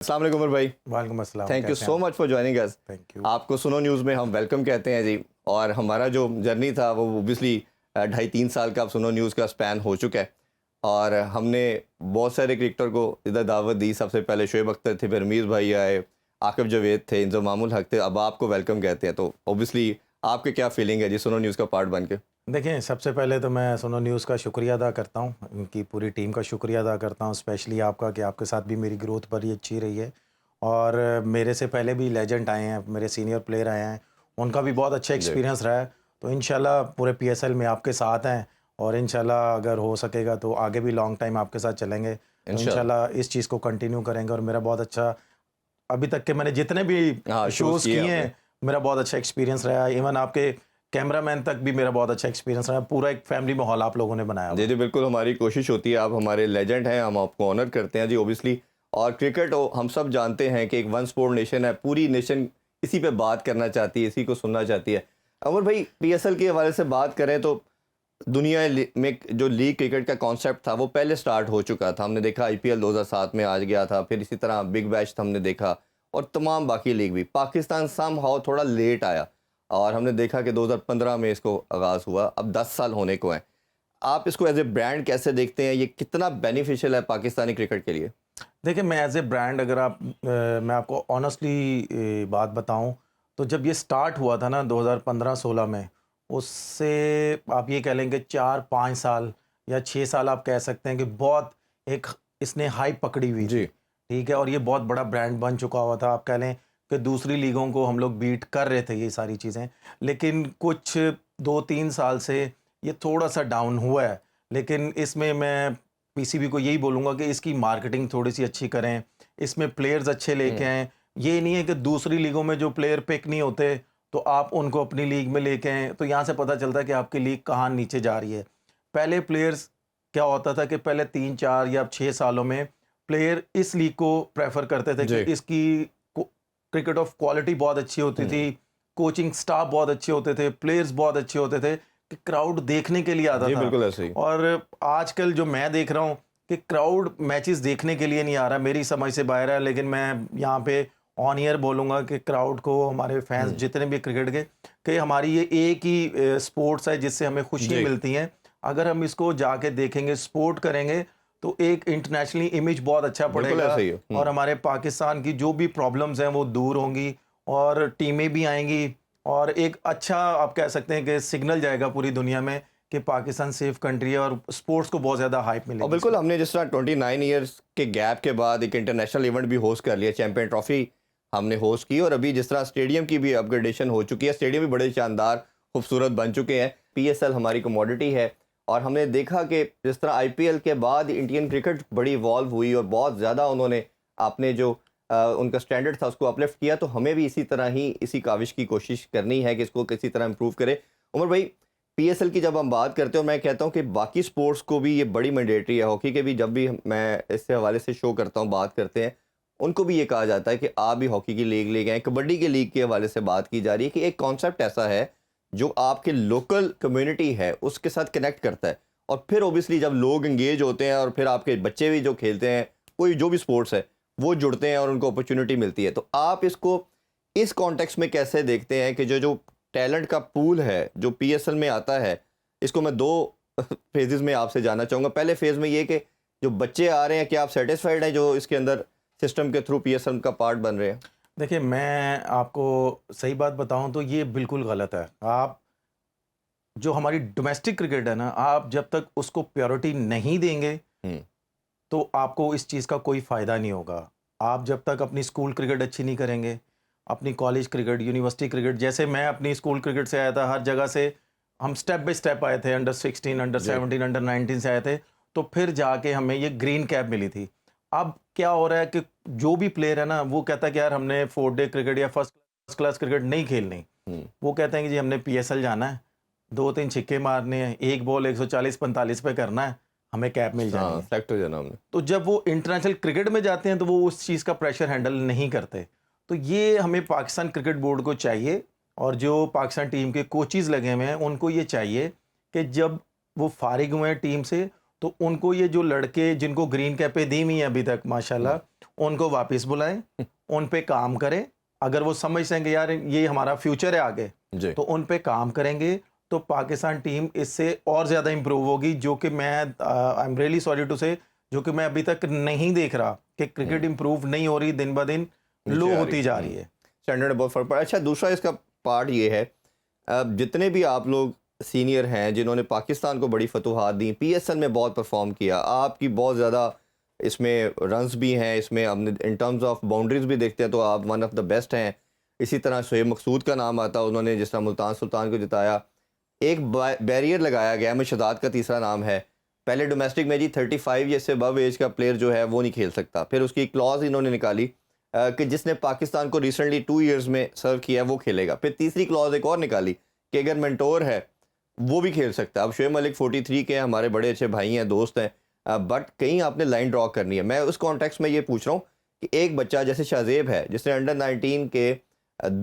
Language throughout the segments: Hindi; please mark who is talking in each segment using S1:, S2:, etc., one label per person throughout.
S1: अस्सलाम वालेकुम उमर भाई।
S2: वालेकुम अस्सलाम।
S1: थैंक यू
S2: कैसे
S1: सो
S2: हैं
S1: मच फॉर जॉइनिंग अस।
S2: आप? Thank you.
S1: आपको सुनो न्यूज़ में हम वेलकम कहते हैं जी। और हमारा जो जर्नी था वो ओबियसली 2.5-3 साल का अब सुनो न्यूज़ का स्पैन हो चुका है। और हमने बहुत सारे क्रिकेटर को इधर दावत दी। सबसे पहले शोएब अख्तर थे, फिर रमीज़ भाई आए, आकिब जावेद थे, इंजमामुल हक थे। अब आपको वेलकम कहते हैं, तो ओबियसली आपके क्या फीलिंग है जी सुनो न्यूज़ का पार्ट बन के?
S2: देखिए, सबसे पहले तो मैं सुनो न्यूज़ का शुक्रिया अदा करता हूँ, उनकी पूरी टीम का शुक्रिया अदा करता हूँ, स्पेशली आपका कि आपके साथ भी मेरी ग्रोथ बड़ी अच्छी रही है। और मेरे से पहले भी लेजेंड आए हैं, मेरे सीनियर प्लेयर आए हैं, उनका भी बहुत अच्छा
S1: जी,
S2: एक्सपीरियंस रहा है। तो इंशाल्लाह पूरे पीएसएल में आपके साथ हैं और इंशाल्लाह अगर हो सकेगा तो आगे भी लॉन्ग टाइम आपके साथ चलेंगे। तो
S1: इंशाल्लाह।
S2: इंशाल्लाह इस चीज़ को कंटिन्यू करेंगे और मेरा बहुत अच्छा अभी तक के मैंने जितने भी
S1: हाँ, शोज़
S2: शोज़
S1: किए
S2: किए
S1: आपने।
S2: हैं, मेरा बहुत अच्छा एक्सपीरियंस रहा है। इवन आपके कैमरामैन तक भी मेरा बहुत अच्छा एक्सपीरियंस रहा है। पूरा एक फैमिली माहौल आप लोगों ने बनाया हुआ
S1: जी,
S2: है।
S1: जी, बिल्कुल हमारी कोशिश होती है। आप हमारे लेजेंड हैं, हम आपको ऑनर करते हैं जी ओबियसली। और क्रिकेट हम सब जानते हैं कि एक वन स्पोर्ट नेशन है, पूरी नेशन इसी पे बात करना चाहती है, इसी को सुनना चाहती है। अमर भाई, पीएसएल के हवाले से बात करें तो में जो लीग क्रिकेट का कॉन्सेप्ट था वो पहले स्टार्ट हो चुका था। हमने देखा आईपीएल 2007 में आज गया था, फिर इसी तरह बिग बैश हमने देखा और तमाम बाकी लीग भी। पाकिस्तान समहाउ थोड़ा लेट आया और हमने देखा कि 2015 में इसको आगाज़ हुआ, अब 10 साल होने को हैं। आप इसको एज ए ब्रांड कैसे देखते हैं? ये कितना बेनिफिशियल है पाकिस्तानी क्रिकेट के लिए?
S2: देखिए, मैं एज़ ए ब्रांड अगर मैं आपको ऑनेस्टली बात बताऊँ, तो जब ये स्टार्ट हुआ था ना 2015-16 में, उससे आप ये कह लें कि 4-5 साल या 6 साल आप कह सकते हैं कि बहुत एक इसने हाइप पकड़ी हुई थी,
S1: जी,
S2: ठीक है? और ये बहुत बड़ा ब्रांड बन चुका हुआ था। आप कह लें कि दूसरी लीगों को हम लोग बीट कर रहे थे ये सारी चीज़ें। लेकिन कुछ 2-3 साल से ये थोड़ा-सा डाउन हुआ है। लेकिन इसमें मैं पीसीबी को यही बोलूँगा कि इसकी मार्केटिंग थोड़ी-सी अच्छी करें, इसमें प्लेयर्स अच्छे लेके
S1: हुँ,
S2: आएँ। ये नहीं है कि दूसरी लीगों में जो प्लेयर पिक नहीं होते, तो आप उनको अपनी लीग में लेके आएँ, तो यहाँ से पता चलता है कि आपकी लीग कहाँ नीचे जा रही है। पहले प्लेयर्स क्या होता था कि पहले 3-4 या 6 सालों में प्लेयर इस लीग को प्रेफ़र करते थे कि
S1: जी,
S2: इसकी को क्रिकेट ऑफ क्वालिटी बहुत अच्छी होती
S1: हुँ,
S2: थी, कोचिंग स्टाफ बहुत अच्छे होते थे, प्लेयर्स बहुत अच्छे होते थे, कि क्राउड देखने के लिए आता
S1: जी,
S2: था।
S1: बिल्कुल ऐसे ही।
S2: और आजकल जो मैं देख रहा हूँ कि क्राउड मैचेस देखने के लिए नहीं आ रहा, मेरी समझ से बाहर है। लेकिन मैं यहाँ पे ऑन ईयर बोलूँगा कि क्राउड को, हमारे फैंस
S1: हुँ,
S2: जितने भी क्रिकेट के, कि हमारी ये एक ही स्पोर्ट्स है जिससे हमें खुशियाँ
S1: जी,
S2: मिलती हैं। अगर हम इसको जाके देखेंगे, सपोर्ट करेंगे, तो एक इंटरनेशनली इमेज बहुत अच्छा
S1: बिल्कुल
S2: पड़ेगा
S1: ऐसे ही है। हुँ।
S2: और हमारे पाकिस्तान की जो भी प्रॉब्लम्स हैं वो दूर होंगी और टीमें भी आएँगी और एक अच्छा आप कह सकते हैं कि सिग्नल जाएगा पूरी दुनिया में कि पाकिस्तान सेफ कंट्री है और स्पोर्ट्स को बहुत ज़्यादा हाइप
S1: और
S2: मिलेगी
S1: बिल्कुल
S2: इसमें।
S1: हमने जिस तरह 29 ईयर्स के गैप के बाद एक इंटरनेशनल इवेंट भी होस्ट कर लिया, चैंपियन ट्रॉफी हमने होस्ट की। और अभी जिस तरह स्टेडियम की भी अपग्रेडेशन हो चुकी है, स्टेडियम भी बड़े शानदार खूबसूरत बन चुके हैं। पीएसएल हमारी कमोडिटी है और हमने देखा कि जिस तरह आईपीएल के बाद इंडियन क्रिकेट बड़ी इवॉल्व हुई और बहुत ज़्यादा उन्होंने अपने जो उनका स्टैंडर्ड था उसको अपलिफ्ट किया। तो हमें भी इसी तरह ही इसी काविश की कोशिश करनी है कि इसको किसी तरह इम्प्रूव करें। उमर भाई, पीएसएल की जब हम बात करते हैं और मैं कहता हूँ कि बाकी स्पोर्ट्स को भी ये बड़ी मैंडेटरी है, हॉकी के भी जब भी मैं इससे हवाले से शो करता हूँ, बात करते हैं, उनको भी ये कहा जाता है कि आप भी हॉकी की लीग ले गए हैं। कबड्डी की लीग के हवाले से बात की जा रही है कि एक कॉन्सेप्ट ऐसा है जो आपके लोकल कम्युनिटी है उसके साथ कनेक्ट करता है। और फिर ओबियसली जब लोग इंगेज होते हैं और फिर आपके बच्चे भी जो खेलते हैं, कोई जो भी स्पोर्ट्स है, वो जुड़ते हैं और उनको अपॉर्चुनिटी मिलती है। तो आप इसको इस कॉन्टेक्स्ट में कैसे देखते हैं कि जो जो टैलेंट का पूल है जो पीएसएल में आता है, इसको मैं 2 फेजेस में आपसे जानना चाहूँगा। पहले फेज़ में ये कि जो बच्चे आ रहे हैं, क्या आप सैटिस्फाइड हैं जो इसके अंदर सिस्टम के थ्रू पीएसएल का पार्ट बन रहे हैं?
S2: देखिए, मैं आपको सही बात बताऊँ तो ये बिल्कुल गलत है। आप जो हमारी डोमेस्टिक क्रिकेट है ना, आप जब तक उसको प्रायोरिटी नहीं देंगे,
S1: हुँ,
S2: तो आपको इस चीज़ का कोई फ़ायदा नहीं होगा। आप जब तक अपनी स्कूल क्रिकेट अच्छी नहीं करेंगे, अपनी कॉलेज क्रिकेट, यूनिवर्सिटी क्रिकेट, जैसे मैं अपनी स्कूल क्रिकेट से आया था, हर जगह से हम स्टेप बाय स्टेप आए थे, अंडर 16, अंडर
S1: जी,
S2: 17, अंडर 19 से आए थे, तो फिर जाके हमें ये ग्रीन कैप मिली थी। अब क्या हो रहा है कि जो भी प्लेयर है ना, वो कहता है कि यार हमने 4 डे क्रिकेट या फर्स्ट क्लास क्रिकेट नहीं खेलनी।
S1: हुँ,
S2: वो कहते हैं कि जी हमने पीएसएल जाना है, 2-3 छक्के मारने हैं, 1 बॉल 140-45 पे करना है, हमें कैप मिल जानी
S1: हाँ,
S2: है।
S1: सेलेक्ट हो जाना हमने।
S2: तो जब वो इंटरनेशनल क्रिकेट में जाते हैं तो वो उस चीज़ का प्रेशर हैंडल नहीं करते। तो ये हमें पाकिस्तान क्रिकेट बोर्ड को चाहिए और जो पाकिस्तान टीम के कोचेज़ लगे हुए हैं उनको ये चाहिए कि जब वो फारिग हुए हैं टीम से, तो उनको ये जो लड़के जिनको ग्रीन कैपें दी हुई हैं अभी तक
S1: हुँ,
S2: माशाल्लाह, उनको वापस बुलाएं, उन पे काम करें। अगर वो समझते हैं कि यार ये हमारा फ्यूचर है आगे,
S1: जी
S2: तो उन पे काम करेंगे तो पाकिस्तान टीम इससे और ज़्यादा इंप्रूव होगी, जो कि मैं I am really sorry to say, जो कि मैं अभी तक नहीं देख रहा कि क्रिकेट इंप्रूव नहीं हो रही, दिन ब दिन लो होती जा रही है।
S1: स्टैंडर्ड बहुत फर्क पड़ा। अच्छा, दूसरा इसका पार्ट ये है, अब जितने भी आप लोग सीनियर हैं जिन्होंने पाकिस्तान को बड़ी फतूहात दी, पीएसएल में बहुत परफॉर्म किया, आपकी बहुत ज़्यादा इसमें रन्स भी हैं, इसमें हमने इन टर्म्स ऑफ बाउंड्रीज भी देखते हैं तो आप वन ऑफ द बेस्ट हैं। इसी तरह शोएब मकसूद का नाम आता, उन्होंने जिस तरह मुल्तान सुल्तान को जिताया। एक बैरियर लगाया गया, अहमद शहजाद का तीसरा नाम है। पहले डोमेस्टिक में जी 35 या इससे अबव एज का प्लेयर जो है वो नहीं खेल सकता। फिर उसकी क्लॉज इन्होंने निकाली कि जिसने पाकिस्तान को रिसेंटली 2 इयर्स में सर्व किया वो खेलेगा। फिर तीसरी क्लॉज एक और निकाली कि अगर मेंटोर है वो भी खेल सकता है। अब शोएब मलिक 43 के हैं, हमारे बड़े अच्छे भाई हैं, दोस्त हैं, बट कहीं आपने लाइन ड्रॉ करनी है। मैं उस कॉन्टेक्स्ट में ये पूछ रहा हूँ कि एक बच्चा जैसे शाहजेब है जिसने अंडर 19 के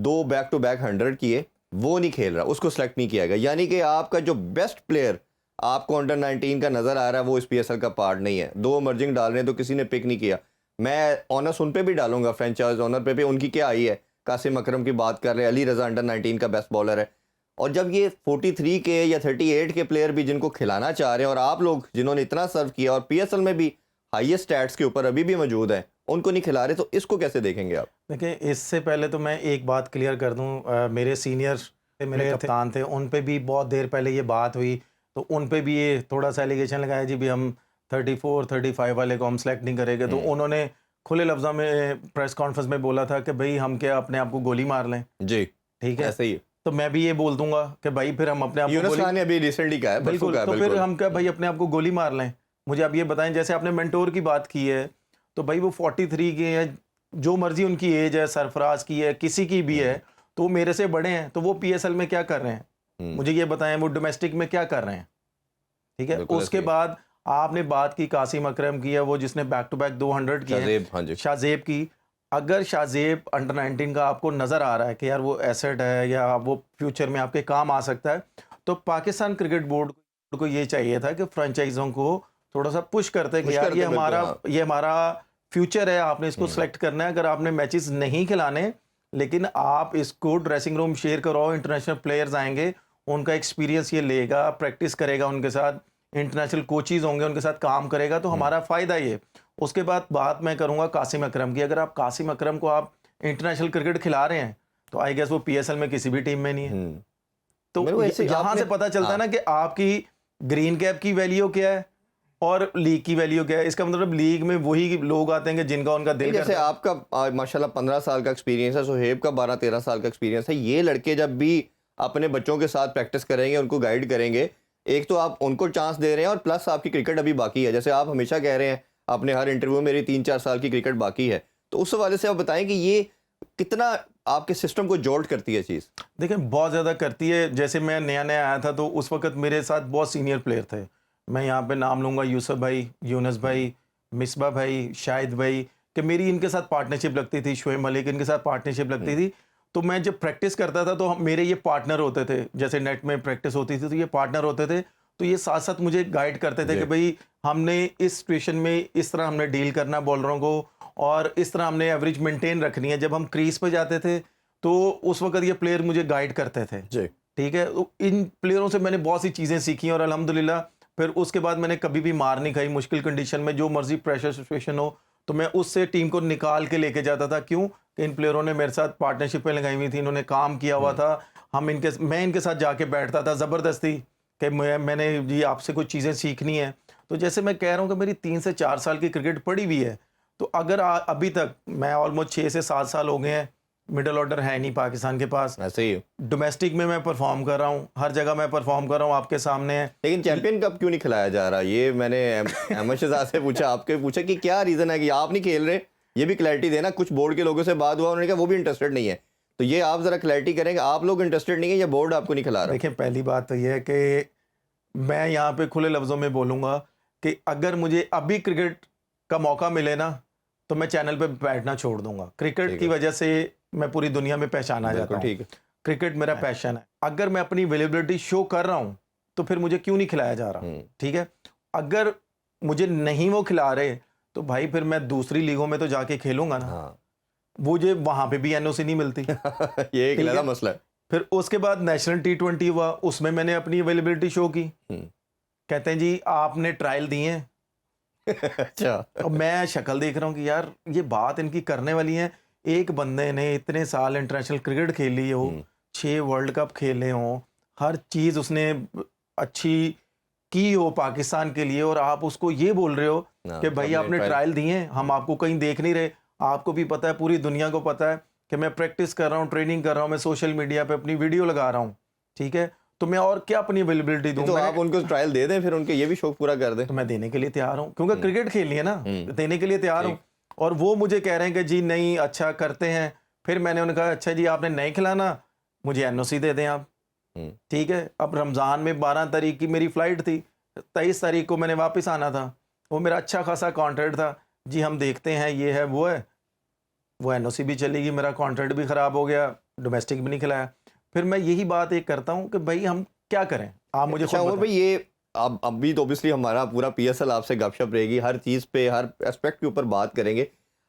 S1: 2 बैक टू बैक 100 किए, वो नहीं खेल रहा, उसको सेलेक्ट नहीं किया गया। यानी कि आपका जो बेस्ट प्लेयर आपको अंडर 19 का नज़र आ रहा है वो इस पीएसएल का पार्ट नहीं है। 2 इमर्जिंग डाल रहे हैं तो किसी ने पिक नहीं किया। मैं ऑनर्स उन पे भी डालूंगा, फ्रेंचाइज ऑनर पे भी उनकी क्या आई है। कासिम अकरम की बात कर रहे हैं, अली रज़ा अंडर 19 का बेस्ट बॉलर है। और जब ये 43 के या 38 के प्लेयर भी जिनको खिलाना चाह रहे हैं, और आप लोग जिन्होंने इतना सर्व किया और पीएसएल में भी हाईएस्ट स्टैट्स के ऊपर अभी भी मौजूद हैं, उनको नहीं खिला रहे, तो इसको कैसे देखेंगे आप?
S2: देखिए, इससे पहले तो मैं एक बात क्लियर कर दूं, मेरे सीनियर मेरे कप्तान थे, उन पे भी बहुत देर पहले ये बात हुई, तो उन पे भी ये थोड़ा सा एलिगेशन लगाया जी भी हम 34 35 वाले को हम सेलेक्ट नहीं करेंगे। तो उन्होंने खुले लफ्ज़ों में प्रेस कॉन्फ्रेंस में बोला था कि भाई हम क्या अपने आप को गोली मार लें?
S1: जी
S2: ठीक है,
S1: ऐसे ही।
S2: तो मैं भी ये बोल दूंगा कि भाई फिर हम अपने आप को
S1: यूनुस
S2: गोली,
S1: खान ने अभी रिसेंटली कहा है, परसों
S2: बिल्कुल,
S1: कहा है,
S2: तो फिर
S1: बिल्कुल।
S2: हम क्या भाई अपने आप को गोली मार लें? मुझे आप ये बताएं, जैसे आपने मेंटोर की बात की है, तो भाई वो 43 के हैं, जो मर्जी उनकी एज है, सरफराज की है, किसी की भी है, तो वो मेरे से बड़े हैं, तो वो पीएसएल में क्या कर रहे हैं? मुझे ये बताएं, वो डोमेस्टिक में क्या कर रहे हैं? ठीक है,
S1: बिल्कुल
S2: उसके
S1: ऐसे ही।
S2: बाद आपने बात की कासिम अकरम की है, वो जिसने बैक टू बैक 200 किए हैं।
S1: शाहजेब, हाँ जी।
S2: शाहजेब की, अगर शाहजेब अंडर 19 का आपको नज़र आ रहा है कि यार वो एसेट है या वो फ्यूचर में आपके काम आ सकता है, तो पाकिस्तान क्रिकेट बोर्ड को ये चाहिए था कि फ्रेंचाइजों को थोड़ा सा पुश करते कि
S1: पुश
S2: यार
S1: करते, बिल्कुल,
S2: ये हमारा फ्यूचर है, आपने इसको सेलेक्ट करना है। अगर आपने मैचेस नहीं खिलाने, लेकिन आप इसको ड्रेसिंग रूम शेयर कराओ, इंटरनेशनल प्लेयर्स आएंगे, उनका एक्सपीरियंस ये लेगा, प्रैक्टिस करेगा उनके साथ, इंटरनेशनल कोचेज होंगे उनके साथ काम करेगा, तो हमारा फ़ायदा ये। उसके बाद बात मैं करूंगा कासिम अकरम की। अगर आप कासिम अकरम को आप इंटरनेशनल क्रिकेट खिला रहे हैं, तो आई गेस वो पीएसएल में किसी भी टीम में नहीं है। तो
S1: मेरे को ऐसे
S2: यहाँ
S1: आपने-
S2: से पता चलता है ना कि आपकी ग्रीन कैप की वैल्यू क्या है और लीग की वैल्यू क्या है। इसका मतलब लीग में वही लोग आते हैं कि जिनका उनका दिल
S1: जैसे
S2: करता है।
S1: आपका माशाल्लाह 15 साल का एक्सपीरियंस है, सोहेब का 12-13 साल का एक्सपीरियंस है। ये लड़के जब भी अपने बच्चों के साथ प्रैक्टिस करेंगे, उनको गाइड करेंगे, एक तो आप उनको चांस दे रहे हैं और प्लस आपकी क्रिकेट अभी बाकी है। जैसे आप हमेशा कह रहे हैं अपने हर इंटरव्यू में, मेरी 3-4 साल की क्रिकेट बाकी है, तो उस हवाले से आप बताएं कि ये कितना आपके सिस्टम को जोल्ट करती है चीज़?
S2: देखिए, बहुत ज़्यादा करती है। जैसे मैं नया नया आया था, तो उस वक्त मेरे साथ बहुत सीनियर प्लेयर थे। मैं यहाँ पे नाम लूँगा यूसुफ भाई, यूनुस भाई, मिसबा भाई, शाहिद भाई, कि मेरी इनके साथ पार्टनरशिप लगती थी। शोएब मलिक, इनके साथ पार्टनरशिप लगती थी। तो मैं जब प्रैक्टिस करता था तो मेरे ये पार्टनर होते थे। जैसे नेट में प्रैक्टिस होती थी तो ये पार्टनर होते थे, तो ये साथ साथ मुझे गाइड करते थे कि भाई हमने इस सिचुएशन में इस तरह हमने डील करना बॉलरों को, और इस तरह हमने एवरेज मेंटेन रखनी है। जब हम क्रीज पे जाते थे तो उस वक्त ये प्लेयर मुझे गाइड करते थे।
S1: जी।
S2: ठीक है, तो इन प्लेयरों से मैंने बहुत सी चीज़ें सीखी और अल्हम्दुलिल्लाह फिर उसके बाद मैंने कभी भी मार नहीं खाई। मुश्किल कंडीशन में जो मर्जी प्रेशर सिचुएशन हो, तो मैं उससे टीम को निकाल के लेके जाता था। क्यों कि इन प्लेयरों ने मेरे साथ पार्टनरशिप पे लगाई हुई थी, इन्होंने काम किया हुआ था। मैं इनके साथ जाके बैठता था ज़बरदस्ती कि मैंने जी आपसे कुछ चीज़ें सीखनी है। तो जैसे मैं कह रहा हूँ कि मेरी 3 से 4 साल की क्रिकेट पड़ी हुई है, तो अगर अभी तक मैं ऑलमोस्ट 6 से 7 साल हो गए हैं, मिडल ऑर्डर है नहीं पाकिस्तान के पास।
S1: ऐसे ही।
S2: डोमेस्टिक में मैं परफॉर्म कर रहा हूँ, हर जगह मैं परफॉर्म कर रहा हूँ, आपके सामने है।
S1: लेकिन चैंपियन कप क्यों नहीं खिलाया जा रहा? ये मैंने अहमद शहजाद से पूछा, आपके पूछा कि क्या रीज़न है कि आप नहीं खेल रहे, ये भी क्लैरिटी देना। कुछ बोर्ड के लोगों से बात हुआ, उन्होंने कहा वो भी इंटरेस्टेड नहीं है। तो ये आप ज़रा क्लैरिटी करेंगे, आप लोग इंटरेस्टेड नहीं है या बोर्ड आपको नहीं खिला रहा?
S2: देखिए, पहली बात तो ये है कि मैं यहाँ पे खुले लफ्ज़ों में बोलूँगा कि अगर मुझे अभी क्रिकेट का मौका मिले ना, तो मैं चैनल पे बैठना छोड़ दूंगा। क्रिकेट की वजह से मैं पूरी दुनिया में पहचाना जाता हूँ।
S1: ठीक है।
S2: क्रिकेट मेरा पैशन है। अगर मैं अपनी अवेलेबिलिटी शो कर रहा हूँ, तो फिर मुझे क्यों नहीं खिलाया जा रहा? ठीक है, अगर मुझे नहीं वो खिला रहे, तो भाई फिर मैं दूसरी लीगों में तो जाके खेलूंगा ना।
S1: हाँ
S2: मुझे वहां पे भी एनओसी नहीं मिलती।
S1: ये एक
S2: ठीक
S1: अलग
S2: है।
S1: मसला है।
S2: फिर उसके बाद नेशनल टी20 हुआ, उसमें मैंने अपनी अवेलेबिलिटी शो की।
S1: हम्म।
S2: कहते हैं जी आपने ट्रायल दिए हैं।
S1: अच्छा।
S2: अब मैं शक्ल देख रहा हूँ कि यार ये बात इनकी करने वाली है। एक बंदे ने इतने साल इंटरनेशनल क्रिकेट खेली हो, 6 वर्ल्ड कप खेले हों, हर चीज़ उसने अच्छी की हो पाकिस्तान के लिए, और आप उसको ये बोल रहे हो
S1: हाँ,
S2: कि भाई आपने ट्रायल दिए हैं, हम आपको कहीं देख नहीं रहे। आपको भी पता है, पूरी दुनिया को पता है कि मैं प्रैक्टिस कर रहा हूँ, ट्रेनिंग कर रहा हूँ, मैं सोशल मीडिया पे अपनी वीडियो लगा रहा हूँ। ठीक है, तो मैं और क्या अपनी अवेलेबिलिटी दूँ?
S1: तो आप उनको ट्रायल दे दें, फिर उनके ये भी शौक पूरा कर दें।
S2: तो मैं देने के लिए तैयार हूँ, क्योंकि क्रिकेट खेलनी है ना, देने के लिए तैयार हूँ।
S1: ठीक।
S2: और वो मुझे कह रहे हैं कि जी नहीं, अच्छा करते हैं। फिर मैंने उन्हें कहा अच्छा जी आपने नहीं खिलाना, मुझे एनओसी दे दें आप। ठीक है। अब रमज़ान में 12 तारीख की मेरी फ़्लाइट थी, 23 तारीख को मैंने वापस आना था। वो मेरा अच्छा खासा कॉन्ट्रैक्ट था, जी हम देखते हैं, ये है वो है। वो एनओसी भी चली गई, मेरा कॉन्ट्रैक्ट भी ख़राब हो गया, डोमेस्टिक भी नहीं खिलाया। फिर मैं यही बात एक करता हूँ कि भाई हम क्या करें, आप मुझे
S1: अच्छा
S2: खुद
S1: उमर
S2: बताएं।
S1: भाई, ये अब भी तो ऑब्वियसली हमारा पूरा पीएसएल आपसे गपशप रहेगी, हर चीज़ पे, हर एस्पेक्ट के ऊपर बात करेंगे।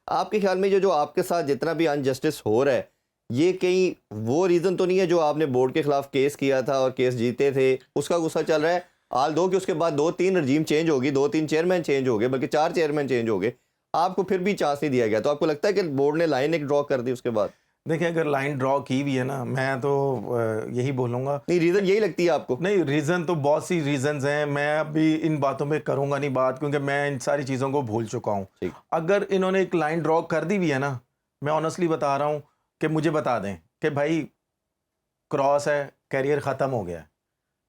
S1: आपके ख्याल में जो जो आपके साथ जितना भी अनजस्टिस हो रहा है, ये कहीं वो रीज़न तो नहीं है जो आपने बोर्ड के खिलाफ केस किया था और केस जीते थे, उसका गुस्सा चल रहा है? आल दो कि उसके बाद 2-3 रजीम चेंज होगी, 2-3 चेयरमैन चेंज हो गए, बल्कि 4 चेयरमैन चेंज हो गए, आपको फिर भी चांस नहीं दिया गया। तो आपको लगता है कि बोर्ड ने लाइन एक ड्रॉ कर दी उसके बाद?
S2: देखिए अगर लाइन ड्रॉ की भी है ना, मैं तो यही बोलूँगा।
S1: नहीं, रीज़न यही लगती है आपको?
S2: नहीं, रीज़न तो बहुत सी रीज़न्स हैं, मैं अभी इन बातों पे करूँगा नहीं बात, क्योंकि मैं इन सारी चीज़ों को भूल चुका हूँ।
S1: ठीक।
S2: अगर इन्होंने एक लाइन ड्रॉ कर दी भी है ना, मैं ऑनेस्टली बता रहा हूँ कि मुझे बता दें कि भाई क्रॉस है, करियर ख़त्म हो गया है।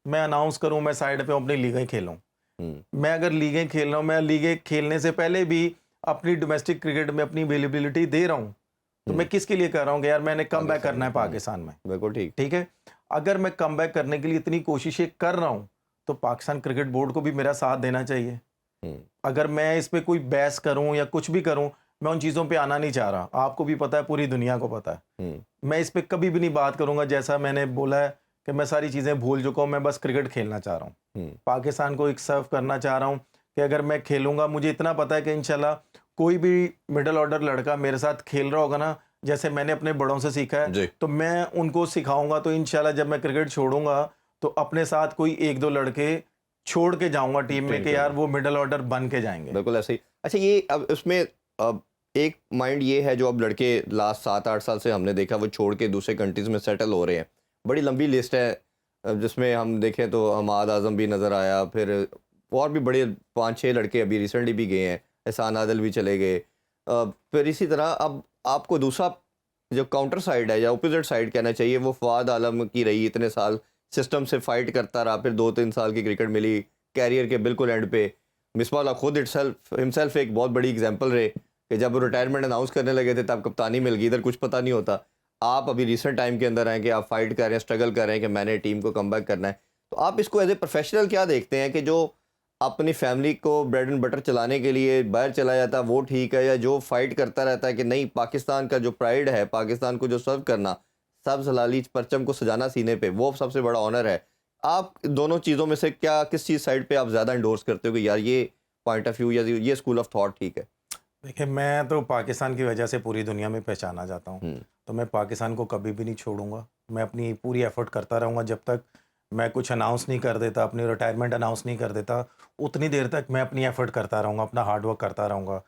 S2: मैं अनाउंस करूँ, मैं साइड पे अपनी लीगें खेलूँ। मैं अगर लीगें खेल रहा हूँ, मैं लीगें खेलने से पहले भी अपनी डोमेस्टिक क्रिकेट में अपनी अवेलेबिलिटी दे रहा हूँ, तो मैं किसके लिए कर रहा हूँ कि यार मैंने कम बैक करना है पाकिस्तान में।
S1: बिल्कुल ठीक।
S2: ठीक है। अगर मैं कम बैक करने के लिए इतनी कोशिशें कर रहा हूँ, तो पाकिस्तान क्रिकेट बोर्ड को भी मेरा साथ देना चाहिए। अगर मैं इस पे कोई बहस करूं या कुछ भी करूं, मैं उन चीज़ों पे आना नहीं चाह रहा। आपको भी पता है, पूरी दुनिया को पता है। मैं इस पे कभी भी नहीं बात करूंगा। जैसा मैंने बोला है कि मैं सारी चीज़ें भूल चुका हूं, मैं बस क्रिकेट खेलना चाह रहा हूं। पाकिस्तान को एक सर्व करना चाह रहा हूं कि अगर मैं खेलूंगा, मुझे इतना पता है कि इंशाल्लाह कोई भी मिडिल ऑर्डर लड़का मेरे साथ खेल रहा होगा ना, जैसे मैंने अपने बड़ों से सीखा है, तो मैं उनको सिखाऊंगा। तो इंशाल्लाह जब मैं क्रिकेट छोड़ूंगा, तो अपने साथ कोई 1-2 लड़के छोड़ के जाऊंगा टीम में कि यार वो मिडिल ऑर्डर बन के जाएंगे।
S1: बिल्कुल ऐसे ही। अच्छा, ये अब उसमें अब एक माइंड ये है, जो अब लड़के लास्ट 7-8 साल से हमने देखा वो छोड़ के दूसरे कंट्रीज़ में सेटल हो रहे हैं। बड़ी लंबी लिस्ट है, जिसमें हम देखें तो हमाद आज़म भी नज़र आया, फिर और भी बड़े 5-6 लड़के अभी रिसेंटली भी गए हैं, एहसान आदिल भी चले गए। फिर इसी तरह अब आपको दूसरा जो काउंटर साइड है या अपोजिट साइड कहना चाहिए, वो फवाद आलम की रही। इतने साल सिस्टम से फाइट करता रहा, फिर 2-3 साल की क्रिकेट मिली, कैरियर के बिल्कुल एंड पे। मिसबाह खुद हिमसेल्फ एक बहुत बड़ी एग्जांपल रहे कि जब वो रिटायरमेंट अनाउंस करने लगे थे तब कप्तानी मिल गई, इधर कुछ पता नहीं होता। आप अभी रिसेंट टाइम के अंदर आए कि आप फाइट कर रहे हैं, स्ट्रगल कर रहे हैं कि मैंने टीम को कमबैक करना है। तो आप इसको एज ए प्रोफेशनल क्या देखते हैं कि जो अपनी फैमिली को ब्रेड एंड बटर चलाने के लिए बाहर चला जाता है वो ठीक है, या जो फाइट करता रहता है कि नहीं, पाकिस्तान का जो प्राइड है, पाकिस्तान को जो सर्व करना, सब्ज़ हलाली परचम को सजाना सीने पे, वो सबसे बड़ा ऑनर है? आप दोनों चीज़ों में से क्या, किस चीज़ साइड पे आप ज़्यादा इंडोर्स करते हो कि यार ये पॉइंट ऑफ व्यू या ये स्कूल ऑफ थॉट ठीक है?
S2: देखिए मैं तो पाकिस्तान की वजह से पूरी दुनिया में पहचाना जाता हूँ, तो मैं पाकिस्तान को कभी भी नहीं छोड़ूंगा। मैं अपनी पूरी एफर्ट करता रहूँगा जब तक मैं कुछ अनाउंस नहीं कर देता, अपनी रिटायरमेंट अनाउंस नहीं कर देता, उतनी देर तक मैं अपनी एफर्ट करता रहूँगा, अपना हार्ड वर्क करता रहूँगा।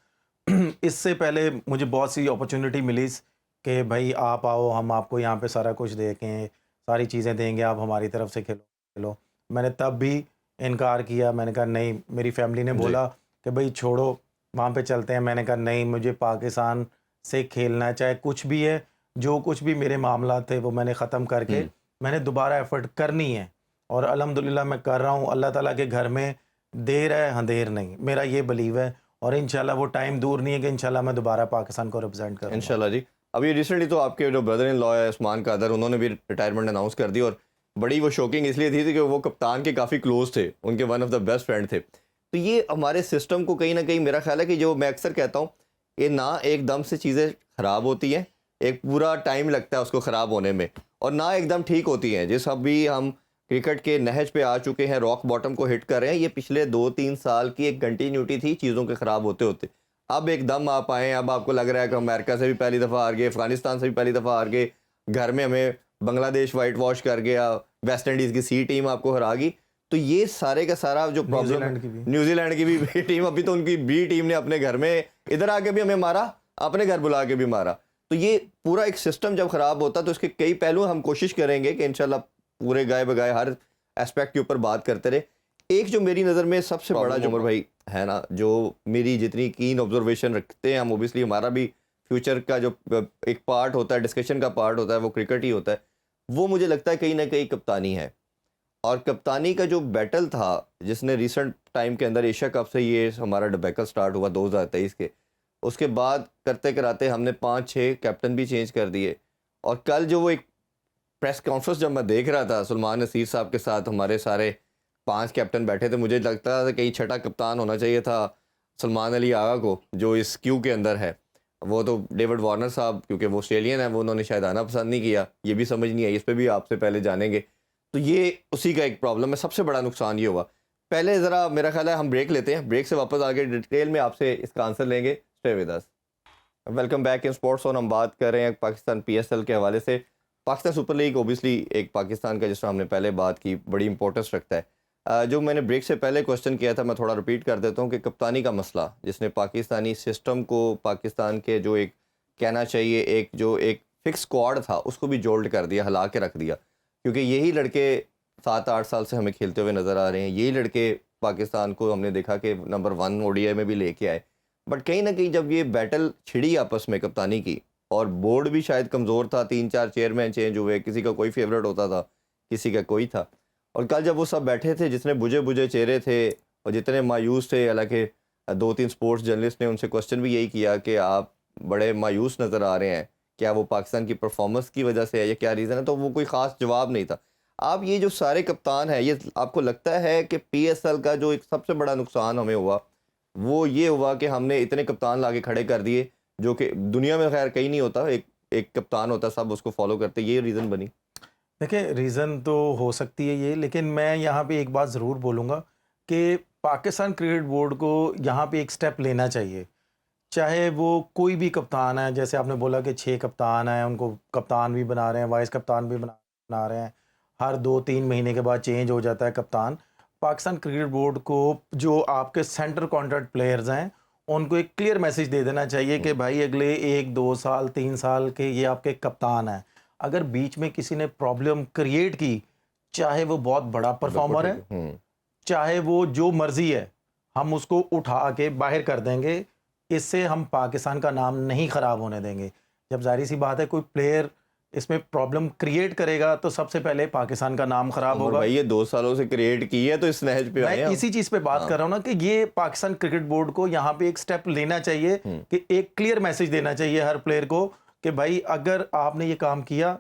S2: इससे पहले मुझे बहुत सी अपॉर्चुनिटी मिली कि भाई आप आओ, हम आपको यहाँ पे सारा कुछ देखें, सारी चीज़ें देंगे, आप हमारी तरफ से खेलो। मैंने तब भी इनकार किया। मैंने कहा नहीं, मेरी फैमिली ने बोला कि भाई छोड़ो, वहाँ पे चलते हैं। मैंने कहा नहीं, मुझे पाकिस्तान से खेलना है, चाहे कुछ भी है। जो कुछ भी मेरे मामला थे वो मैंने ख़त्म करके मैंने दोबारा एफर्ट करनी है, और अल्हम्दुलिल्लाह मैं कर रहा हूँ। अल्लाह ताला के घर में देर है अंधेर नहीं, मेरा ये बिलीव है, और इंशाल्लाह वो टाइम दूर नहीं है कि इंशाल्लाह मैं दोबारा पाकिस्तान को रिप्रेजेंट करूँगा।
S1: इंशाल्लाह जी। अभी रिसेंटली तो आपके जो ब्रदर इन लॉ है उस्मान कादर, उन्होंने भी रिटायरमेंट अनाउंस कर दी, और बड़ी वो शॉकिंग इसलिए थी कि वो कप्तान के काफ़ी क्लोज थे, उनके one of the best friend थे। तो ये हमारे सिस्टम को कहीं ना कहीं, मेरा ख्याल है कि जो मैं अक्सर कहता हूँ, ये ना एकदम से चीज़ें ख़राब होती हैं, एक पूरा टाइम लगता है उसको ख़राब होने में, और ना एकदम ठीक होती हैं। जिस अभी हम क्रिकेट के नहज पे आ चुके हैं, रॉक बॉटम को हिट कर रहे हैं, ये पिछले 2-3 साल की एक कंटिन्यूटी थी चीज़ों के ख़राब होते होते। अब एकदम आप आए, अब आपको लग रहा है कि अमेरिका से भी पहली दफ़ा हार गए, अफगानिस्तान से भी पहली दफ़ा हार गए, घर में हमें बांग्लादेश वाइट वॉश कर गया, वेस्ट इंडीज़ की सी टीम आपको हरा गई। तो ये सारे का सारा जो प्रॉब्लम
S2: न्यूजीलैंड की भी
S1: न्यूजीलैंड की भी बी टीम, अभी तो उनकी बी टीम ने अपने घर में इधर आके भी हमें मारा, अपने घर बुला के भी मारा। तो ये पूरा एक सिस्टम जब ख़राब होता तो इसके कई पहलू हम कोशिश करेंगे कि इंशाल्लाह पूरे गाए बगाए हर एस्पेक्ट के ऊपर बात करते रहे। एक जो मेरी नज़र में सबसे बड़ा जो उमर भाई है ना, जो मेरी जितनी कीन ऑब्जर्वेशन रखते हैं हम, ओबियसली हमारा भी फ्यूचर का जो एक पार्ट होता है, डिस्कशन का पार्ट होता है, वो क्रिकेट ही होता है। वो मुझे लगता है कहीं ना कहीं कप्तानी है। और कप्तानी का जो बैटल था जिसने रिसेंट टाइम के अंदर एशिया कप से ये हमारा डिबेकल स्टार्ट हुआ 2023 के, उसके बाद करते कराते हमने 5-6 कैप्टन भी चेंज कर दिए। और कल जो वो एक प्रेस कॉन्फ्रेंस जब मैं देख रहा था, सुलेमान नसीर साहब के साथ हमारे सारे 5 कैप्टन बैठे थे, मुझे लगता था कहीं छठा कप्तान होना चाहिए था सलमान अली आगा को, जो इस क्यू के अंदर है। वो तो डेविड वार्नर साहब, क्योंकि वो ऑस्ट्रेलियन है, वो उन्होंने शायद आना पसंद नहीं किया, ये भी समझ नहीं आई, इस पर भी आपसे पहले जानेंगे। तो ये उसी का एक प्रॉब्लम है, सबसे बड़ा नुकसान ये हुआ। पहले ज़रा मेरा ख्याल है हम ब्रेक लेते हैं, ब्रेक से वापस आके डिटेल में आपसे इसका आंसर लेंगे। Stay with us. Welcome back in sports और हम बात कर रहे हैं पाकिस्तान पीएसएल के हवाले से। पाकिस्तान सुपर लीग ओबियसली एक पाकिस्तान का, जिस तरह हमने पहले बात की, बड़ी इंपॉर्टेंस रखता है। जो मैंने ब्रेक से पहले क्वेश्चन किया था, मैं थोड़ा रिपीट कर देता हूँ कि कप्तानी का मसला जिसने पाकिस्तानी सिस्टम को, पाकिस्तान के जो एक कहना चाहिए एक जो एक फिक्स स्क्वाड था उसको भी जोल्ड कर दिया, हिला के रख दिया। क्योंकि यही लड़के 7-8 साल से हमें खेलते हुए नज़र आ रहे हैं, यही लड़के पाकिस्तान को हमने देखा कि नंबर 1 ओडीआई में भी लेके आए। बट कहीं ना कहीं जब ये बैटल छिड़ी आपस में कप्तानी की, और बोर्ड भी शायद कमज़ोर था, 3-4 चेयरमैन चेंज हुए, किसी का कोई फेवरेट होता था, किसी का कोई था। और कल जब वो सब बैठे थे, जितने बुझे बुझे चेहरे थे और जितने मायूस थे, हालांकि 2-3 स्पोर्ट्स जर्नलिस्ट ने उनसे क्वेश्चन भी यही किया कि आप बड़े मायूस नज़र आ रहे हैं, क्या वो पाकिस्तान की परफॉर्मेंस की वजह से है या क्या रीज़न है, तो वो कोई ख़ास जवाब नहीं था। आप ये जो सारे कप्तान हैं, ये आपको लगता है कि पीएसएल का जो एक सबसे बड़ा नुकसान हमें हुआ वो ये हुआ कि हमने इतने कप्तान लाके खड़े कर दिए, जो कि दुनिया में खैर कहीं नहीं होता, एक एक कप्तान होता, सब उसको फॉलो करते, ये रीज़न बनी?
S2: देखिए, रीज़न तो हो सकती है ये, लेकिन मैं यहाँ पे एक बात ज़रूर बोलूँगा कि पाकिस्तान क्रिकेट बोर्ड को यहाँ पे एक स्टेप लेना चाहिए। चाहे वो कोई भी कप्तान है, जैसे आपने बोला कि 6 कप्तान हैं, उनको कप्तान भी बना रहे हैं, वाइस कप्तान भी बना रहे हैं, हर 2-3 महीने के बाद चेंज हो जाता है कप्तान। पाकिस्तान क्रिकेट बोर्ड को जो आपके सेंटर कॉन्ट्रैक्ट प्लेयर्स हैं, उनको एक क्लियर मैसेज दे देना चाहिए कि भाई अगले 1-2 साल 3 साल के ये आपके कप्तान हैं। अगर बीच में किसी ने प्रॉब्लम क्रिएट की, चाहे वो बहुत बड़ा परफॉर्मर है, चाहे वो जो मर्जी है, हम उसको उठा के बाहर कर देंगे। इससे हम पाकिस्तान का नाम नहीं ख़राब होने देंगे। जब जाहिर सी बात है कोई प्लेयर इसमें प्रॉब्लम क्रिएट करेगा तो सबसे पहले पाकिस्तान का नाम ख़राब होगा।
S1: भाई ये 2 सालों से क्रिएट की है, तो इस नहज पे आए
S2: मैं
S1: हैं
S2: इसी चीज़ पे बात कर रहा हूँ ना कि ये पाकिस्तान क्रिकेट बोर्ड को यहाँ पे एक स्टेप लेना चाहिए कि एक क्लियर मैसेज देना चाहिए हर प्लेयर को कि भाई अगर आपने ये काम किया,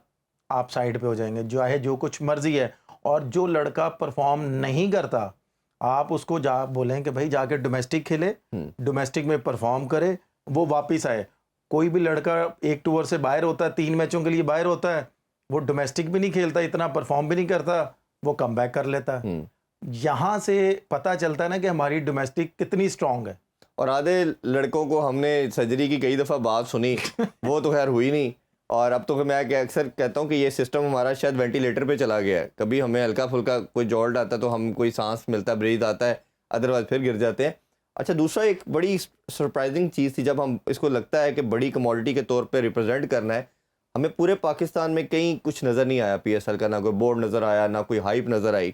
S2: आप साइड पे हो जाएंगे, जो है जो कुछ मर्जी है। और जो लड़का परफॉर्म नहीं करता, आप उसको जा बोलें कि भाई जाके डोमेस्टिक खेले, डोमेस्टिक में परफॉर्म करे, वो वापस आए। कोई भी लड़का 1 टूर से बाहर होता है, 3 मैचों के लिए बाहर होता है, वो डोमेस्टिक भी नहीं खेलता, इतना परफॉर्म भी नहीं करता, वो कम बैक कर लेता है। यहाँ से पता चलता है ना कि हमारी डोमेस्टिक कितनी स्ट्रांग है।
S1: और आधे लड़कों को हमने सर्जरी की कई दफ़ा बात सुनी, वो तो खैर हुई नहीं। और अब तो मैं अक्सर कहता हूँ कि ये सिस्टम हमारा शायद वेंटिलेटर पे चला गया है। कभी हमें हल्का फुल्का कोई जॉल्ट आता है तो हम कोई सांस मिलता, ब्रीथ आता है, अदरवाइज फिर गिर जाते हैं। अच्छा, दूसरा एक बड़ी सरप्राइजिंग चीज़ थी, जब हम इसको लगता है कि बड़ी कमोडिटी के तौर पे रिप्रेजेंट करना है, हमें पूरे पाकिस्तान में कहीं कुछ नज़र नहीं आया पीएसएल का, ना कोई बोर्ड नज़र आया, ना कोई हाइप नज़र आई।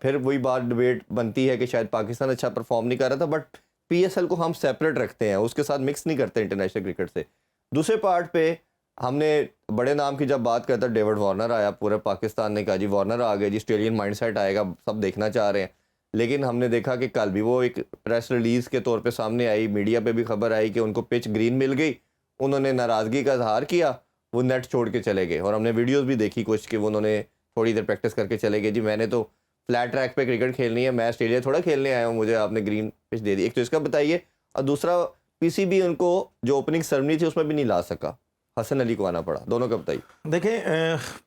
S1: फिर वही बात डिबेट बनती है कि शायद पाकिस्तान अच्छा परफॉर्म नहीं कर रहा था, बट पीएसएल को हम सेपरेट रखते हैं, उसके साथ मिक्स नहीं करते इंटरनेशनल क्रिकेट से। दूसरे पार्ट पे हमने बड़े नाम की जब बात करता, डेविड वार्नर आया, पूरे पाकिस्तान ने कहा जी वार्नर आ गए जी, ऑस्ट्रेलियन माइंडसेट आएगा, सब देखना चाह रहे हैं। लेकिन हमने देखा कि कल भी वो एक प्रेस रिलीज़ के तौर पे सामने आई, मीडिया पे भी खबर आई कि उनको पिच ग्रीन मिल गई, उन्होंने नाराज़गी का इजहार किया, वो नेट छोड़ के चले गए। और हमने वीडियोस भी देखी कुछ कि वो उन्होंने थोड़ी देर प्रैक्टिस करके चले गए, जी मैंने तो फ्लैट ट्रैक पे क्रिकेट खेलनी है, मैं ऑस्ट्रेलिया थोड़ा खेलने आया हूँ, मुझे आपने ग्रीन पिच दे दी। एक तो इसका बताइए, और दूसरा पीसीबी उनको जो ओपनिंग सेरेमनी थी उसमें भी नहीं ला सका, हसन अली को आना पड़ा, दोनों का बताइए।
S2: देखिए,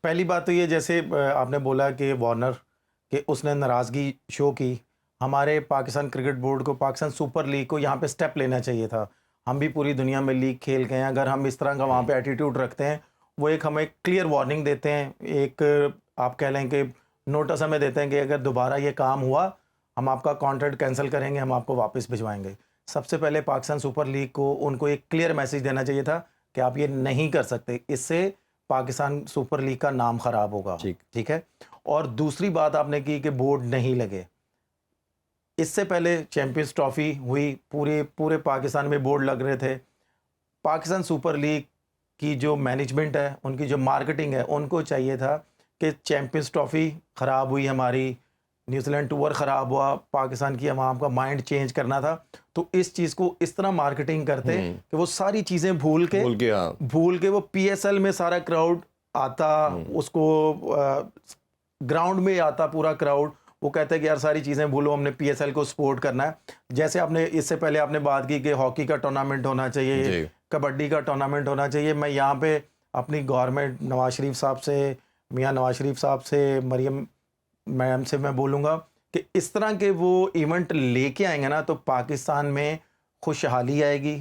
S2: पहली बात तो ये, जैसे आपने बोला कि वार्नर कि उसने नाराज़गी शो की, हमारे पाकिस्तान क्रिकेट बोर्ड को, पाकिस्तान सुपर लीग को यहाँ पे स्टेप लेना चाहिए था। हम भी पूरी दुनिया में लीग खेल गए हैं, अगर हम इस तरह का वहाँ पे एटीट्यूड रखते हैं, वो एक हमें क्लियर वार्निंग देते हैं, एक आप कह लें कि नोटिस हमें देते हैं कि अगर दोबारा ये काम हुआ हम आपका कॉन्ट्रैक्ट कैंसिल करेंगे, हम आपको वापस भिजवाएंगे। सबसे पहले पाकिस्तान सुपर लीग को उनको एक क्लियर मैसेज देना चाहिए था कि आप ये नहीं कर सकते, इससे पाकिस्तान सुपर लीग का नाम खराब होगा। ठीक है। और दूसरी बात आपने की कि बोर्ड नहीं लगे, इससे पहले चैंपियंस ट्रॉफी हुई, पूरे पूरे पाकिस्तान में बोर्ड लग रहे थे। पाकिस्तान सुपर लीग की जो मैनेजमेंट है, उनकी जो मार्केटिंग है, उनको चाहिए था कि चैंपियंस ट्रॉफी ख़राब हुई हमारी, न्यूजीलैंड टूर ख़राब हुआ, पाकिस्तान की आवाम का माइंड चेंज करना था, तो इस चीज़ को इस तरह मार्केटिंग करते कि वो सारी चीज़ें भूल के वो पीएसएल में सारा क्राउड आता, उसको ग्राउंड में आता पूरा क्राउड, वो कहते हैं कि यार सारी चीज़ें भूलो, हमने पीएसएल को सपोर्ट करना है। जैसे आपने इससे पहले आपने बात की कि हॉकी का टूर्नामेंट होना चाहिए, कबड्डी का टूर्नामेंट होना चाहिए। मैं यहाँ पे अपनी गवर्नमेंट नवाज शरीफ साहब से, मियाँ नवाज शरीफ साहब से, मरियम मैम से मैं बोलूँगा कि इस तरह के वो इवेंट लेके आएंगे ना, तो पाकिस्तान में खुशहाली आएगी,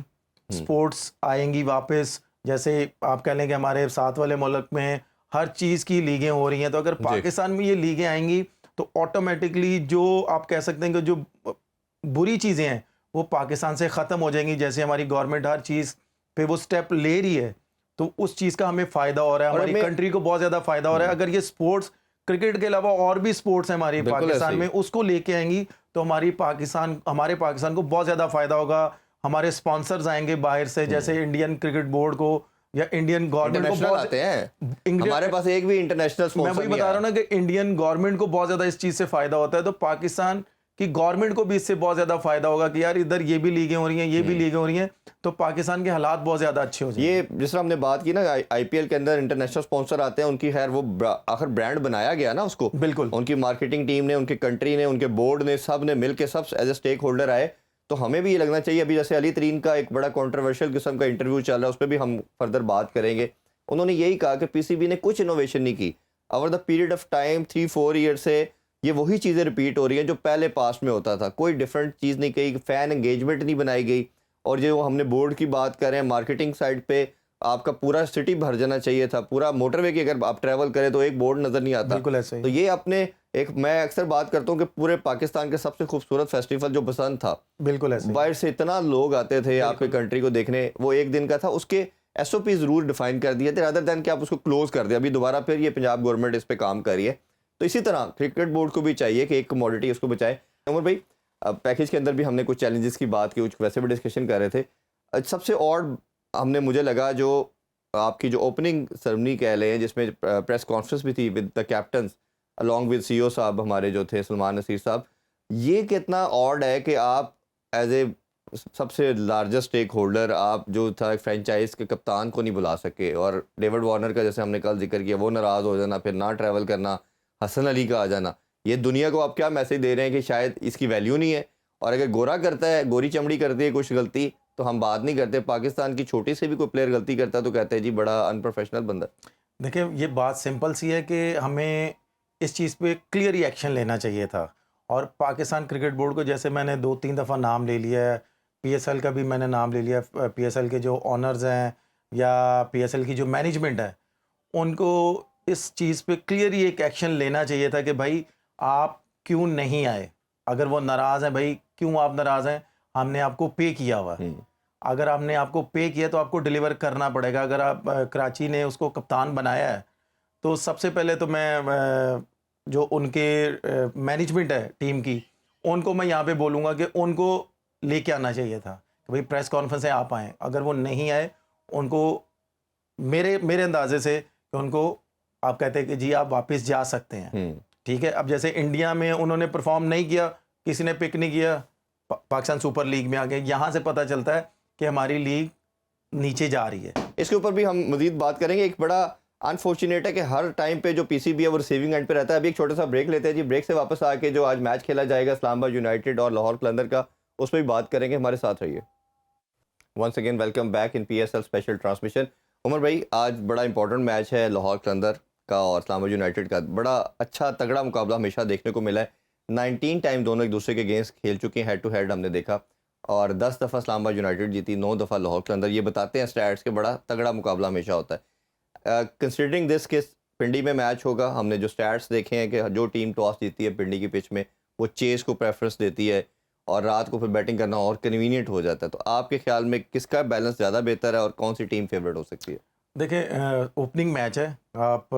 S2: स्पोर्ट्स आएंगी वापस। जैसे आप कह लें कि हमारे साथ वाले मुल्क में हर चीज़ की लीगें हो रही हैं, तो अगर पाकिस्तान में ये लीगें आएंगी तो ऑटोमेटिकली जो आप कह सकते हैं कि जो बुरी चीज़ें हैं वो पाकिस्तान से ख़त्म हो जाएंगी। जैसे हमारी गवर्नमेंट हर चीज़ पे वो स्टेप ले रही है, तो उस चीज़ का हमें फ़ायदा हो रहा है, हमारी कंट्री को बहुत ज़्यादा फ़ायदा हो रहा है। अगर ये स्पोर्ट्स, क्रिकेट के अलावा और भी स्पोर्ट्स हैं हमारी पाकिस्तान में, उसको लेके आएंगी तो हमारे पाकिस्तान को बहुत ज़्यादा फ़ायदा होगा। हमारे स्पॉन्सर्स आएंगे बाहर से, जैसे इंडियन क्रिकेट बोर्ड को या इंडियन गवर्नमेंट को बहुत
S1: आते हैं। हमारे पास एक भी इंटरनेशनल स्पॉन्सर
S2: मैं वही बता रहा हूँ ना कि इंडियन गवर्नमेंट को बहुत ज़्यादा इस चीज़ से फ़ायदा होता है, तो पाकिस्तान कि गवर्नमेंट को भी इससे बहुत ज़्यादा फ़ायदा होगा कि यार इधर ये भी लीगें हो रही हैं, ये भी लीगें हो रही हैं, तो पाकिस्तान के हालात बहुत ज़्यादा अच्छे हो जाएंगे।
S1: ये जिस तरह हमने बात की ना, आईपीएल के अंदर इंटरनेशनल स्पॉन्सर आते हैं, उनकी खैर वो आखिर ब्रांड बनाया गया ना उसको,
S2: बिल्कुल
S1: उनकी मार्केटिंग टीम ने, उनकी कंट्री ने, उनके बोर्ड ने, सब ने मिलकर सब एज ए स्टेक होल्डर आए। तो हमें भी ये लगना चाहिए। अभी जैसे अली तरीन का एक बड़ा कॉन्ट्रोवर्शियल किस्म का इंटरव्यू चल रहा है, उस पर भी हम फर्दर बात करेंगे। उन्होंने यही कहा कि पीसीबी ने कुछ इनोवेशन नहीं की over the period of time 3-4 year से। ये वही चीज़ें रिपीट हो रही हैं जो पहले पास्ट में होता था, कोई डिफरेंट चीज़ नहीं कही, फ़ैन एंगेजमेंट नहीं बनाई गई। और जो हमने बोर्ड की बात कर रहे हैं, मार्केटिंग साइड पे आपका पूरा सिटी भर जाना चाहिए था, पूरा मोटरवे की अगर आप ट्रैवल करें तो एक बोर्ड नज़र नहीं आता।
S2: बिल्कुल ऐसे।
S1: तो ये अपने एक, मैं अक्सर बात करता हूँ कि पूरे पाकिस्तान के सबसे खूबसूरत फेस्टिवल जो बसंत था,
S2: बिल्कुल ऐसे,
S1: बाहर से इतना लोग आते थे आपके कंट्री को देखने, वो एक दिन का था। उसके एसओपी ज़रूर डिफाइन कर दिए थे, अदर दैन कि आप उसको क्लोज कर दिया। अभी दोबारा फिर ये पंजाब गवर्नमेंट इस पे काम कर रही है। तो इसी तरह क्रिकेट बोर्ड को भी चाहिए कि एक कमोडिटी उसको बचाए। उमर भाई, पैकेज के अंदर भी हमने कुछ चैलेंजेस की बात की, कुछ वैसे भी डिस्कशन कर रहे थे। सबसे और हमने, मुझे लगा जो आपकी जो ओपनिंग सेरेमनी कह लें, जिसमें प्रेस कॉन्फ्रेंस भी थी with the captains along with CEO साहब हमारे जो थे सलमान नसीर साहब, ये कितना ऑड है कि आप एज ए सबसे लार्जेस्ट स्टेक होल्डर, आप जो था फ्रेंचाइज के कप्तान को नहीं बुला सके। और डेविड वार्नर का जैसे हमने कल जिक्र किया, वो नाराज़ हो जाना, फिर ना ट्रैवल करना, हसन अली का आ जाना। ये दुनिया को आप क्या मैसेज दे रहे हैं कि शायद इसकी वैल्यू नहीं है, और अगर गोरा करता है, गोरी चमड़ी करती है कुछ गलती, तो हम बात नहीं करते। पाकिस्तान की छोटी से भी कोई प्लेयर गलती करता है तो कहते हैं जी बड़ा अनप्रोफेशनल बंदा।
S2: देखिए, ये बात सिंपल सी है कि हमें इस चीज़ पे क्लियर ही एक्शन लेना चाहिए था। और पाकिस्तान क्रिकेट बोर्ड को, जैसे मैंने 2-3 दफ़ा नाम ले लिया है, पीएसएल का भी मैंने नाम ले लिया, पीएसएल के जो ऑनर्स हैं या पीएसएल की जो मैनेजमेंट है, उनको इस चीज़ पे क्लियर ही एक एक्शन लेना चाहिए था कि भाई आप क्यों नहीं आए। अगर वो नाराज़ हैं, भाई क्यों आप नाराज़ हैं, हमने आपको पे किया हुआ है। अगर आपने आपको पे किया तो आपको डिलीवर करना पड़ेगा। अगर आप कराची ने उसको कप्तान बनाया है, तो सबसे पहले तो मैं जो उनके मैनेजमेंट है टीम की, उनको मैं यहाँ पे बोलूँगा कि उनको लेके आना चाहिए था कि भाई प्रेस कॉन्फ्रेंस है आप आएँ। अगर वो नहीं आए, उनको मेरे अंदाजे से कि उनको आप कहते हैं कि जी आप वापस जा सकते हैं, ठीक है। अब जैसे इंडिया में उन्होंने परफॉर्म नहीं किया, किसी ने पिक नहीं किया, पाकिस्तान सुपर लीग में आ गए। यहाँ से पता चलता है कि हमारी लीग नीचे जा रही है।
S1: इसके ऊपर भी हम मजीद बात करेंगे। एक बड़ा अनफॉर्चुनेट है कि हर टाइम पे जो पीसीबी है वो रिसीविंग एंड पे रहता है। अभी एक छोटा सा ब्रेक लेते हैं जी। ब्रेक से वापस आके जो आज मैच खेला जाएगा इस्लामाबाद यूनाइटेड और लाहौर कलंदर का, उस पर भी बात करेंगे। हमारे साथ रहिए। Once again welcome back in PSL special transmission. Umar भाई, आज बड़ा इंपॉर्टेंट मैच है लाहौर कलंदर का और इस्लामाबाद यूनाइटेड का। बड़ा अच्छा तगड़ा मुकाबला हमेशा देखने को मिला है। 19 टाइम दोनों एक दूसरे के अगेंस्ट खेल चुके हैं, हेड टू हेड हमने देखा। और 10 दफ़ा इस्लामाबाद यूनाइटेड जीती, 9 दफ़ा लाहौर कलंदर। ये बताते हैं स्टैट्स के बड़ा तगड़ा मुकाबला हमेशा होता है। कंसिडरिंग दिस कि पिंडी में मैच होगा, हमने जो स्टैट्स देखे हैं कि जो टीम टॉस जीती है पिंडी की पिच में वो चेस को प्रेफरेंस देती है और रात को फिर बैटिंग करना और कन्वीनियंट हो जाता है। तो आपके ख्याल में किसका बैलेंस ज़्यादा बेहतर है और कौन सी टीम फेवरेट हो सकती है?
S2: देखिए, ओपनिंग मैच है, आप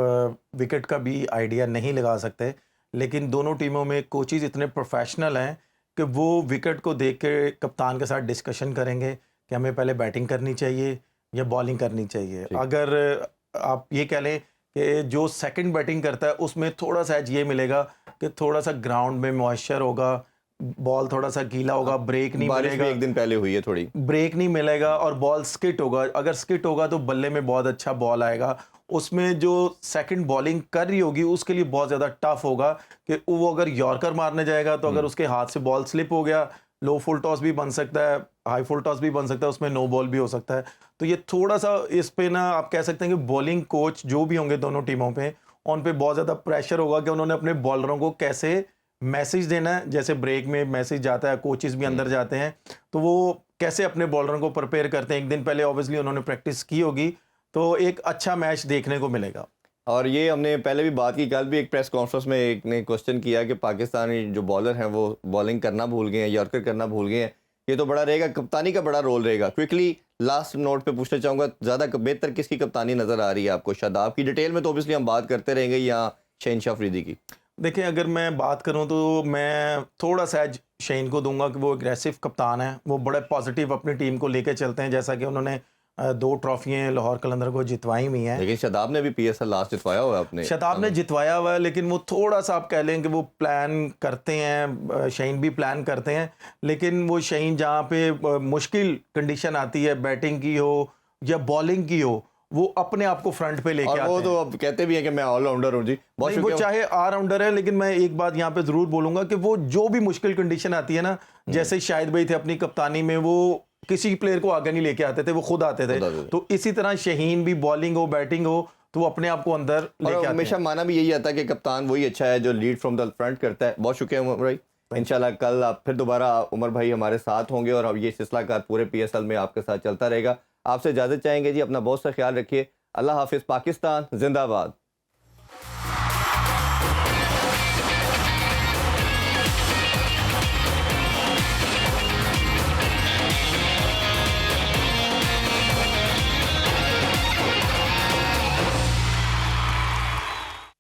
S2: विकेट का भी आइडिया नहीं लगा सकते, लेकिन दोनों टीमों में कोचेज इतने प्रोफेशनल हैं कि वो विकेट को देख के कप्तान के साथ डिस्कशन करेंगे कि हमें पहले बैटिंग करनी चाहिए या बॉलिंग करनी चाहिए।
S1: ठीक।
S2: अगर आप ये कह लें कि जो सेकंड बैटिंग करता है उसमें थोड़ा सा एज ये मिलेगा कि थोड़ा सा ग्राउंड में मॉइस्चर होगा, बॉल थोड़ा सा गीला होगा, ब्रेक नहीं
S1: बारिश भी
S2: मिलेगा,
S1: एक दिन पहले हुई है थोड़ी।
S2: ब्रेक नहीं मिलेगा और बॉल स्किट होगा। अगर स्किट होगा तो बल्ले में बहुत अच्छा बॉल आएगा। उसमें जो सेकंड बॉलिंग कर रही होगी उसके लिए बहुत ज़्यादा टफ होगा कि वो अगर यॉर्कर मारने जाएगा तो अगर उसके हाथ से बॉल स्लिप हो गया, लो फुल टॉस भी बन सकता है, हाई फुल टॉस भी बन सकता है, उसमें नो बॉल भी हो सकता है। तो ये थोड़ा सा इस पे ना आप कह सकते हैं कि बॉलिंग कोच जो भी होंगे दोनों टीमों पे, उन पे बहुत ज़्यादा प्रेशर होगा कि उन्होंने अपने बॉलरों को कैसे मैसेज देना है। जैसे ब्रेक में मैसेज जाता है, कोचेस भी अंदर जाते हैं, तो वो कैसे अपने बॉलरों को प्रिपेयर करते हैं। एक दिन पहले ऑब्वियसली उन्होंने प्रैक्टिस की होगी, तो एक अच्छा मैच देखने को मिलेगा।
S1: और ये हमने पहले भी बात की, कल भी एक प्रेस कॉन्फ्रेंस में एक ने क्वेश्चन किया कि पाकिस्तानी जो बॉलर हैं वो बॉलिंग करना भूल गए हैं, यॉर्कर करना भूल गए हैं। ये तो बड़ा रहेगा, कप्तानी का बड़ा रोल रहेगा। क्विकली लास्ट नोट पे पूछना चाहूँगा, ज़्यादा बेहतर किसकी कप्तानी नज़र आ रही है आपको? शादाब की? डिटेल में तो ऑब्वियसली हम बात करते रहेंगे, या शहनशाह अफरीदी की?
S2: देखिए, अगर मैं बात करूं तो मैं थोड़ा सा एज शहीन को दूंगा कि वो एग्रेसिव कप्तान है, वो बड़े पॉजिटिव अपनी टीम को लेके चलते हैं। जैसा कि उन्होंने 2 ट्रॉफियाँ लाहौर कलंदर को जितवाई हुई हैं।
S1: लेकिन शादाब ने भी पीएसएल लास्ट जितवाया हुआ है अपने।
S2: शताब ने जितवाया हुआ है, लेकिन वो थोड़ा सा आप कह लें कि वो प्लान करते हैं, शहीन भी प्लान करते हैं, लेकिन वो शहीन जहाँ पे मुश्किल कंडीशन आती है, बैटिंग की हो या बॉलिंग की हो, वो अपने आप को फ्रंट पे लेके
S1: और
S2: आते
S1: वो
S2: हैं।
S1: तो अब कहते भी हैं कि मैं ऑलराउंडर हूँ जी। बहुत
S2: नहीं, वो
S1: शुक्रिया।
S2: चाहे ऑलराउंडर है, लेकिन मैं एक बात यहाँ पे जरूर बोलूंगा कि वो जो भी मुश्किल कंडीशन आती है ना, जैसे शाहिद भाई थे अपनी कप्तानी में, वो किसी प्लेयर को आगे नहीं लेके आते थे, वो खुद आते थे।
S1: खुद आते थे।
S2: तो इसी तरह शहीन भी बॉलिंग हो बैटिंग हो तो वो अपने आप को अंदर लेके
S1: और
S2: आते
S1: हमेशा
S2: हैं।
S1: माना भी यही आता है कि कप्तान वही अच्छा है जो लीड फ्रॉम द फ्रंट करता है। बहुत शुक्रिया उमर भाई। इंशाल्लाह कल आप फिर दोबारा उमर भाई हमारे साथ होंगे और अब ये सिलसिलाकार पूरे पीएसएल में आपके साथ चलता रहेगा। आपसे इजाज़त चाहेंगे जी, अपना बहुत सा ख्याल रखिए। अल्लाह हाफिज़। पाकिस्तान जिंदाबाद।